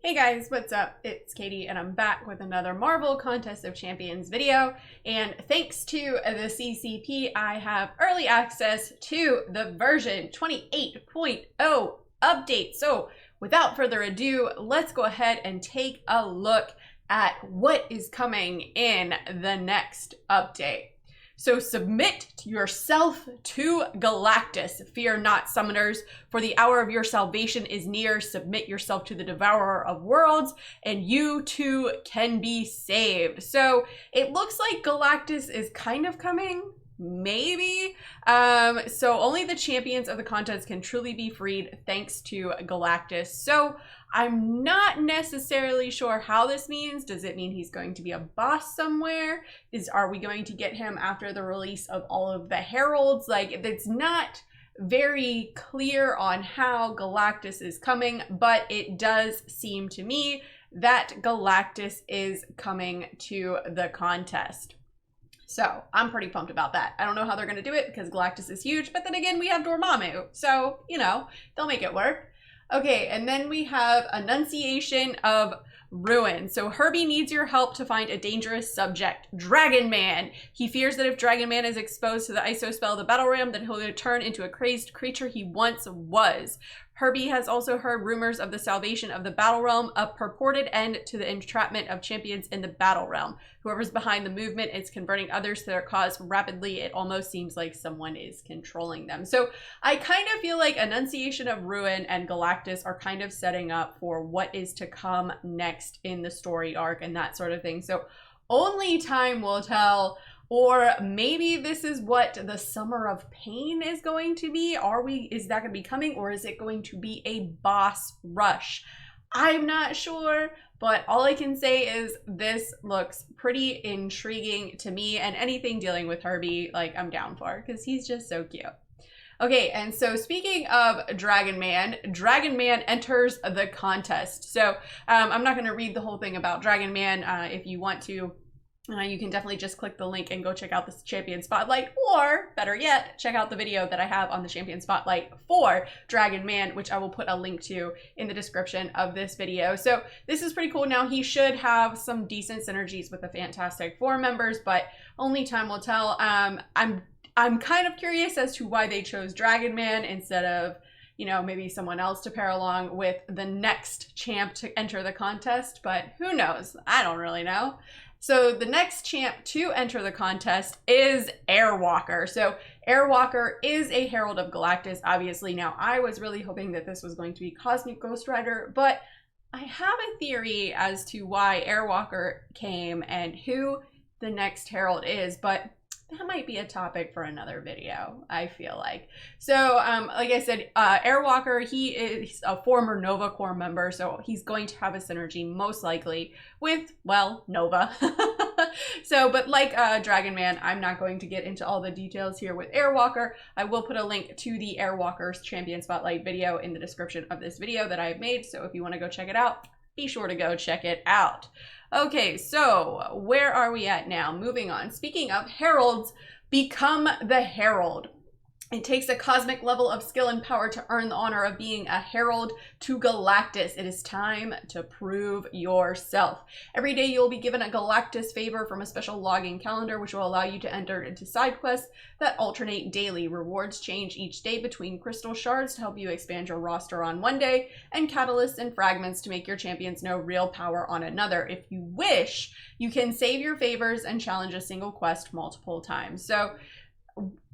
Hey guys, what's up? It's Katie and I'm back with another Marvel Contest of Champions video. And thanks to the CCP, I have early access to the version 28.0 update. So without further ado, let's go ahead and take a look at what is coming in the next update. So submit yourself to Galactus. Fear not, summoners, for the hour of your salvation is near. Submit yourself to the devourer of worlds, and you too can be saved. So it looks like Galactus is kind of coming, maybe. So only the champions of the contest can truly be freed thanks to Galactus. So I'm not necessarily sure how this means. Does it mean he's going to be a boss somewhere? Are we going to get him after the release of all of the heralds? Like, it's not very clear on how Galactus is coming, but it does seem to me that Galactus is coming to the contest. So I'm pretty pumped about that. I don't know how they're going to do it because Galactus is huge, but then again, we have Dormammu. So, you know, they'll make it work. Okay, and then we have Annunciation of Ruin. So Herbie needs your help to find a dangerous subject, Dragon Man. He fears that if Dragon Man is exposed to the ISO spell of the Battle Ram, then he'll turn into a crazed creature he once was. Herbie has also heard rumors of the salvation of the Battle Realm, a purported end to the entrapment of champions in the Battle Realm. Whoever's behind the movement is converting others to their cause rapidly. It almost seems like someone is controlling them. So I kind of feel like Annunciation of Ruin and Galactus are kind of setting up for what is to come next in the story arc and that sort of thing. So only time will tell. Or maybe this is what the Summer of Pain is going to be. Is that going to be coming, or is it going to be a boss rush? I'm not sure, but all I can say is this looks pretty intriguing to me, and anything dealing with Herbie, like, I'm down for, because he's just so cute. Okay, and so speaking of Dragon Man enters the contest. So I'm not going to read the whole thing about Dragon Man. If you want to, you can definitely just click the link and go check out the Champion Spotlight, or better yet, check out the video that I have on the Champion Spotlight for Dragon Man, which I will put a link to in the description of this video. So this is pretty cool. Now he should have some decent synergies with the Fantastic Four members, but only time will tell. I'm kind of curious as to why they chose Dragon Man instead of, you know, maybe someone else to pair along with the next champ to enter the contest, but who knows? I don't really know. So the next champ to enter the contest is Airwalker. So Airwalker is a Herald of Galactus, obviously. Now, I was really hoping that this was going to be Cosmic Ghost Rider, but I have a theory as to why Airwalker came and who the next Herald is, but that might be a topic for another video, I feel like. So, like I said, Airwalker, he is a former Nova Corps member, so he's going to have a synergy, most likely, with, well, Nova. So, but like Dragon Man, I'm not going to get into all the details here with Airwalker. I will put a link to the Airwalker's Champion Spotlight video in the description of this video that I have made, so if you want to go check it out, be sure to go check it out. Okay, so where are we at now? Moving on. Speaking of heralds, become the herald. It takes a cosmic level of skill and power to earn the honor of being a herald to Galactus. It is time to prove yourself. Every day you'll be given a Galactus favor from a special login calendar, which will allow you to enter into side quests that alternate daily. Rewards change each day between crystal shards to help you expand your roster on one day, and catalysts and fragments to make your champions know real power on another. If you wish, you can save your favors and challenge a single quest multiple times. So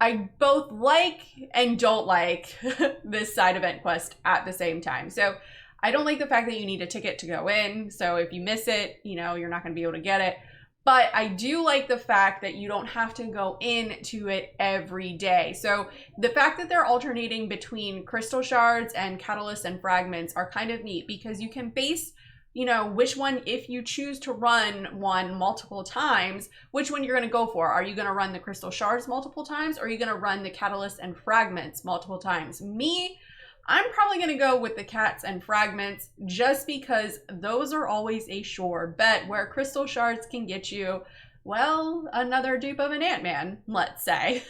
I both like and don't like this side event quest at the same time. So I don't like the fact that you need a ticket to go in. So if you miss it, you know, you're not going to be able to get it. But I do like the fact that you don't have to go into it every day. So the fact that they're alternating between crystal shards and catalysts and fragments are kind of neat, because you can base, you know, which one, if you choose to run one multiple times, which one you're going to go for. Are you going to run the crystal shards multiple times, or are you going to run the catalysts and fragments multiple times? Me, I'm probably going to go with the cats and fragments, just because those are always a sure bet, where crystal shards can get you well, another dupe of an Ant-Man, let's say.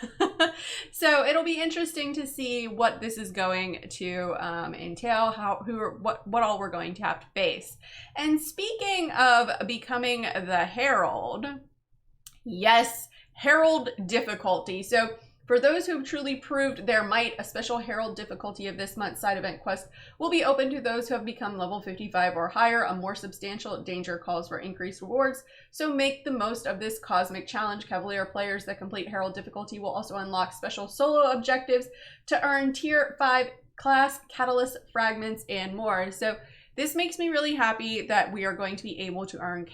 So it'll be interesting to see what this is going to entail, what all we're going to have to face. And speaking of becoming the Herald, yes, Herald Difficulty. So for those who have truly proved their might, a special Herald Difficulty of this month's side event quest will be open to those who have become level 55 or higher. A more substantial danger calls for increased rewards, so make the most of this cosmic challenge. Cavalier players that complete Herald Difficulty will also unlock special solo objectives to earn Tier 5 class catalyst fragments and more. So this makes me really happy that we are going to be able to earn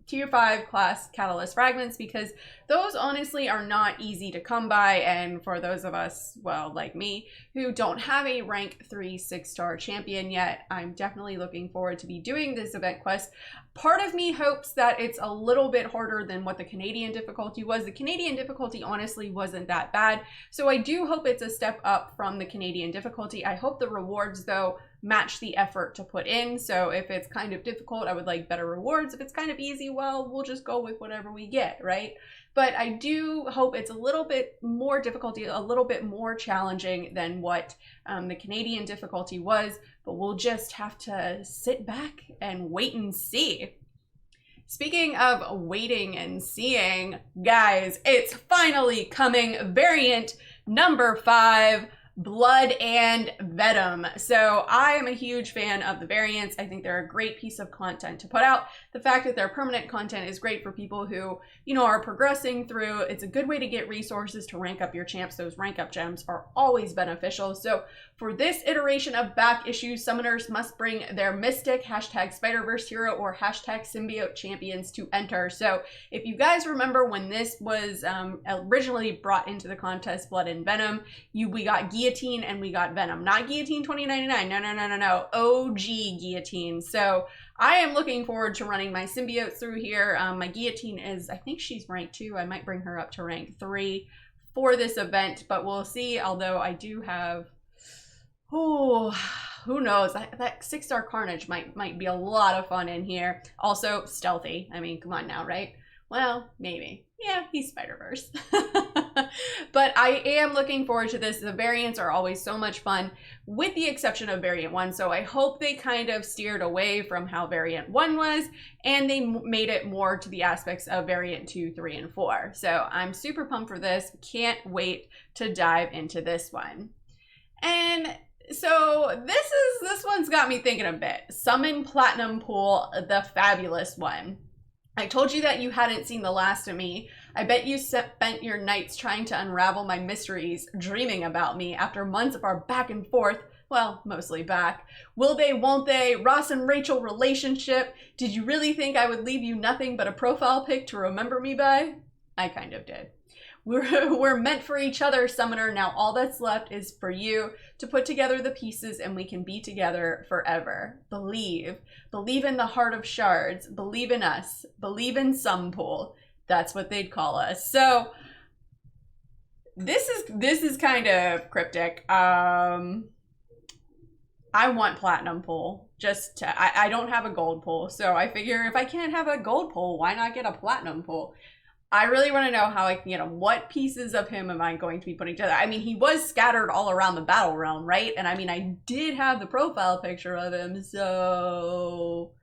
Tier 5 class catalyst fragments, because those honestly are not easy to come by. And for those of us, well, like me, who don't have a rank 3 6-star champion yet, I'm definitely looking forward to be doing this event quest. Part of me hopes that it's a little bit harder than what the Canadian difficulty was. The Canadian difficulty honestly wasn't that bad, so I do hope it's a step up from the Canadian difficulty. I hope the rewards, though, match the effort to put in. So if it's kind of difficult, I would like better rewards. If it's kind of easy, well, we'll just go with whatever we get, right? But I do hope it's a little bit more difficulty, a little bit more challenging than what the Canadian difficulty was, but we'll just have to sit back and wait and see. Speaking of waiting and seeing, guys, it's finally coming. Variant number 5, Bloud and Venom. So I am a huge fan of the variants. I think they're a great piece of content to put out. The fact that they're permanent content is great for people who, you know, are progressing through. It's a good way to get resources to rank up your champs. Those rank up gems are always beneficial. So for this iteration of back issues, summoners must bring their Mystic, hashtag Spider-Verse hero, or hashtag Symbiote champions to enter. So if you guys remember when this was originally brought into the contest, Bloud and Venom, we got Guillotine and we got Venom. Not Guillotine 2099, no. OG Guillotine. So I am looking forward to running my symbiotes through here. My Guillotine is, I think she's rank 2. I might bring her up to rank 3 for this event, but we'll see. Although I do have, oh, who knows? That 6-star Carnage might be a lot of fun in here. Also stealthy. I mean, come on now, right? Well, maybe. Yeah, he's Spider-Verse. But I am looking forward to this. The variants are always so much fun, with the exception of Variant 1. So I hope they kind of steered away from how Variant 1 was, and they made it more to the aspects of Variant 2, 3, and 4. So I'm super pumped for this. Can't wait to dive into this one. And so this one's got me thinking a bit. Summon Platinumpool, the fabulous one. I told you that you hadn't seen the last of me. I bet you spent your nights trying to unravel my mysteries, dreaming about me after months of our back and forth. Well, mostly back. Will they, won't they? Ross and Rachel relationship. Did you really think I would leave you nothing but a profile pic to remember me by? I kind of did. We're meant for each other, Summoner. Now all that's left is for you to put together the pieces and we can be together forever. Believe. Believe in the heart of shards. Believe in us. Believe in Sumpool. That's what they'd call us. So this is kind of cryptic. I want Platinumpool. I don't have a gold pool, so I figure if I can't have a gold pool, why not get a Platinumpool? I really want to know how what pieces of him am I going to be putting together? I mean, he was scattered all around the battle realm, right? And I mean, I did have the profile picture of him, so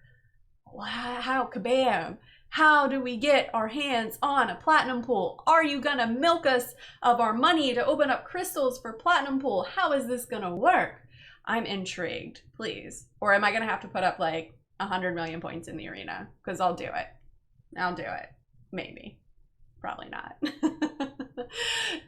how kabam? How do we get our hands on a Platinumpool? Are you gonna milk us of our money to open up crystals for Platinumpool? How is this gonna work? I'm intrigued, please. Or am I gonna have to put up like 100 million points in the arena? Because I'll do it. I'll do it. Maybe. Probably not.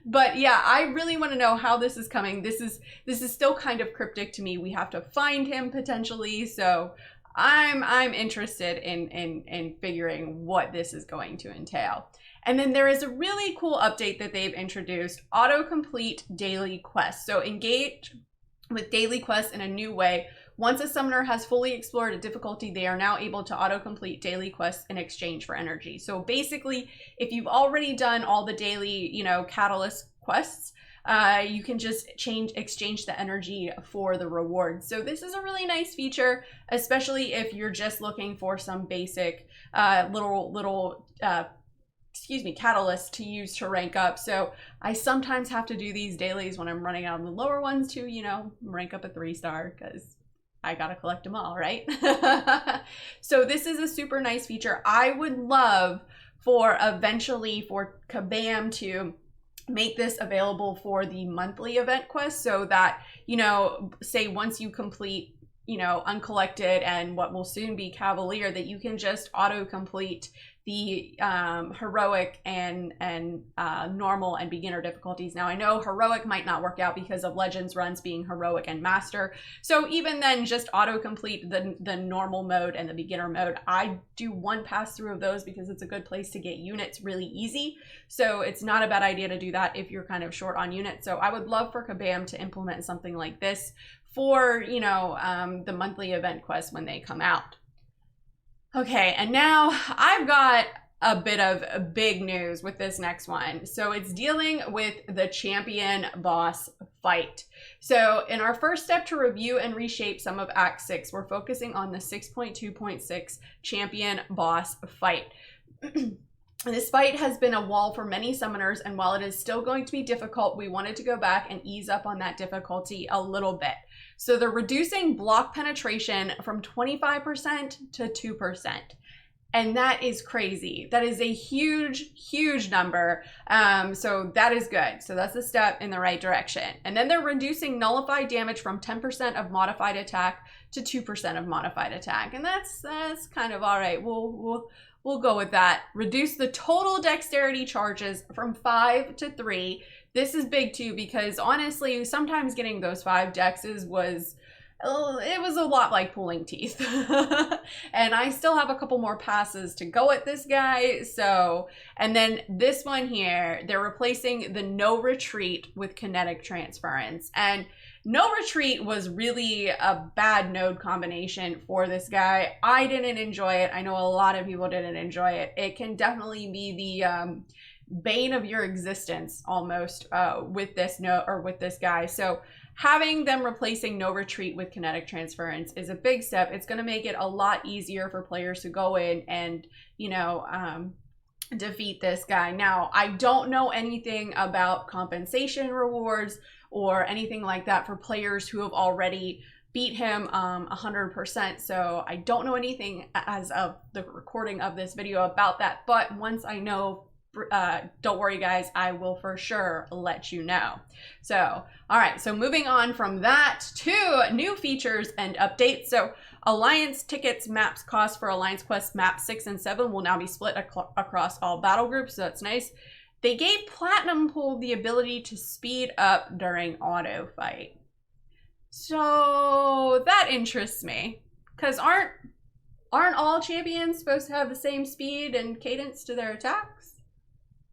But yeah, I really want to know how this is coming. This is still kind of cryptic to me. We have to find him potentially, so I'm interested in figuring what this is going to entail. And then there is a really cool update that they've introduced, autocomplete daily quests. So engage with daily quests in a new way. Once a summoner has fully explored a difficulty, they are now able to autocomplete daily quests in exchange for energy. So basically, if you've already done all the daily, catalyst quests, you can just exchange the energy for the reward. So this is a really nice feature, especially if you're just looking for some basic catalyst to use to rank up. So I sometimes have to do these dailies when I'm running out of the lower ones to, you know, rank up a 3-star, because I gotta collect them all, right? So this is a super nice feature. I would love for eventually for Kabam to make this available for the monthly event quest, so that, you know, say once you complete, you know, Uncollected and what will soon be Cavalier, that you can just auto complete the heroic and normal and beginner difficulties. Now I know heroic might not work out because of Legends runs being heroic and master. So even then, just auto complete the normal mode and the beginner mode. I do one pass through of those because it's a good place to get units really easy. So it's not a bad idea to do that if you're kind of short on units. So I would love for Kabam to implement something like this for, you know, the monthly event quests when they come out. Okay, and now I've got a bit of big news with this next one. So it's dealing with the champion boss fight. So in our first step to review and reshape some of Act 6, we're focusing on the 6.2.6 champion boss fight. This fight has been a wall for many summoners, and while it is still going to be difficult, we wanted to go back and ease up on that difficulty a little bit. So they're reducing block penetration from 25% to 2%. And that is crazy. That is a huge, huge number. So that is good. So that's a step in the right direction. And then they're reducing nullified damage from 10% of modified attack to 2% of modified attack. And that's kind of all right. We'll go with that. Reduce the total dexterity charges from 5 to 3. This is big too, because honestly, sometimes getting those 5 dexes was a lot like pulling teeth. And I still have a couple more passes to go at this guy. So, and then this one here, they're replacing the no retreat with kinetic transference. And no retreat was really a bad node combination for this guy. I didn't enjoy it. I know a lot of people didn't enjoy it. It can definitely be the bane of your existence almost with this with this guy. So having them replacing no retreat with kinetic transference is a big step. It's going to make it a lot easier for players to go in and, you know, defeat this guy. Now, I don't know anything about compensation rewards or anything like that for players who have already beat him 100%. So I don't know anything as of the recording of this video about that. But once I know, don't worry guys, I will for sure let you know. So, all right, so moving on from that to new features and updates. So Alliance tickets maps cost for Alliance Quest Map 6 and 7 will now be split across all battle groups, so that's nice. They gave Platinumpool the ability to speed up during auto fight. So that interests me, because aren't all champions supposed to have the same speed and cadence to their attacks?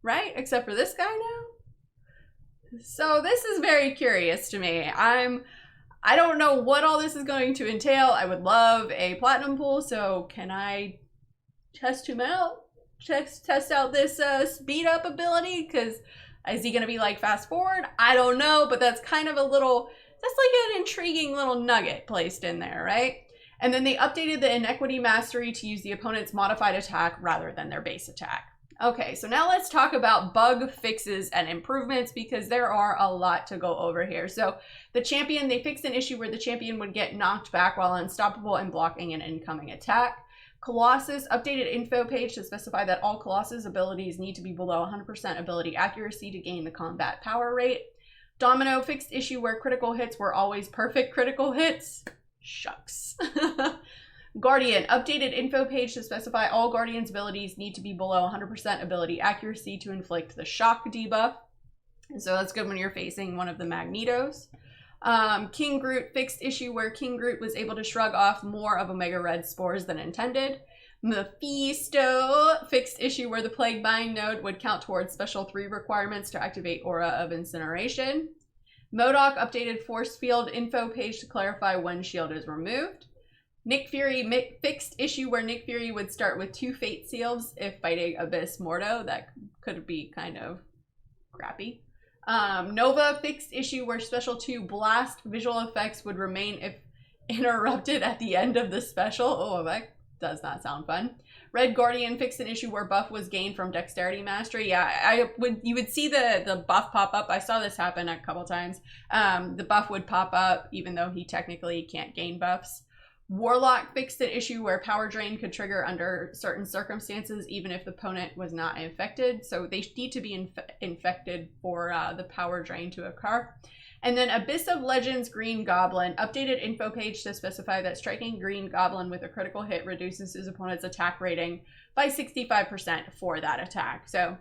Right? Except for this guy now? So this is very curious to me. I don't know what all this is going to entail. I would love a Platinumpool, so can I test him out? Test out this speed up ability? Because is he gonna be like fast forward? I don't know, but that's kind of a little, that's like an intriguing little nugget placed in there, right? And then they updated the Inequity Mastery to use the opponent's modified attack rather than their base attack. Okay, so now let's talk about bug fixes and improvements, because there are a lot to go over here. So the champion, they fixed an issue where the champion would get knocked back while unstoppable and blocking an incoming attack. Colossus updated info page to specify that all Colossus abilities need to be below 100% ability accuracy to gain the combat power rate. Domino fixed issue where critical hits were always perfect critical hits. Shucks. Guardian updated info page to specify all Guardian's abilities need to be below 100% ability accuracy to inflict the shock debuff. And so that's good when you're facing one of the Magnetos. King Groot fixed issue where King Groot was able to shrug off more of Omega Red spores than intended. Mephisto fixed issue where the Plague Bind node would count towards special 3 requirements to activate Aura of Incineration. Mcoc updated force field info page to clarify when shield is removed. Nick Fury fixed issue where Nick Fury would start with 2 Fate Seals if fighting Abyss Mordo. That could be kind of crappy. Nova fixed issue where Special 2 Blast visual effects would remain if interrupted at the end of the special. Oh, that does not sound fun. Red Guardian fixed an issue where buff was gained from Dexterity Mastery. Yeah, you would see the buff pop up. I saw this happen a couple times. The buff would pop up even though he technically can't gain buffs. Warlock fixed an issue where power drain could trigger under certain circumstances even if the opponent was not infected. So they need to be infected for the power drain to occur. And then Abyss of Legends Green Goblin updated info page to specify that striking Green Goblin with a critical hit reduces his opponent's attack rating by 65% for that attack. So,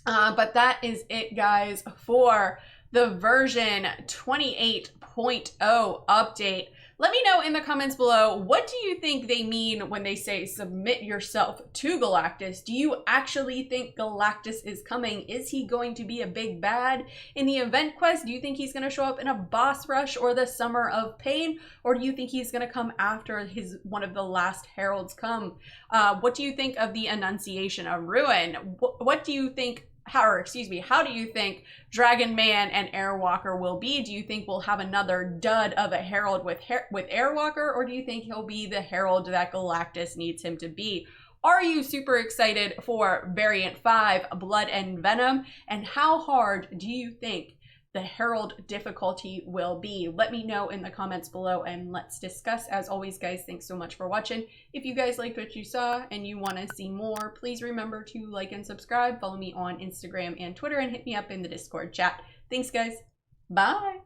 but that is it, guys, for the version 28.0 update. Let me know in the comments below, what do you think they mean when they say submit yourself to Galactus? Do you actually think Galactus is coming? Is he going to be a big bad in the event quest? Do you think he's going to show up in a boss rush or the Summer of Pain? Or do you think he's going to come after one of the last heralds come? What do you think of the Annunciation of Ruin? What do you think, how do you think Dragon Man and Airwalker will be? Do you think we'll have another dud of a Herald with Airwalker, or do you think he'll be the Herald that Galactus needs him to be? Are you super excited for Variant 5, Bloud and Venom? And how hard do you think the Herald difficulty will be? Let me know in the comments below and let's discuss. As always, guys, thanks so much for watching. If you guys liked what you saw and you want to see more, please remember to like and subscribe. Follow me on Instagram and Twitter and hit me up in the Discord chat. Thanks, guys. Bye.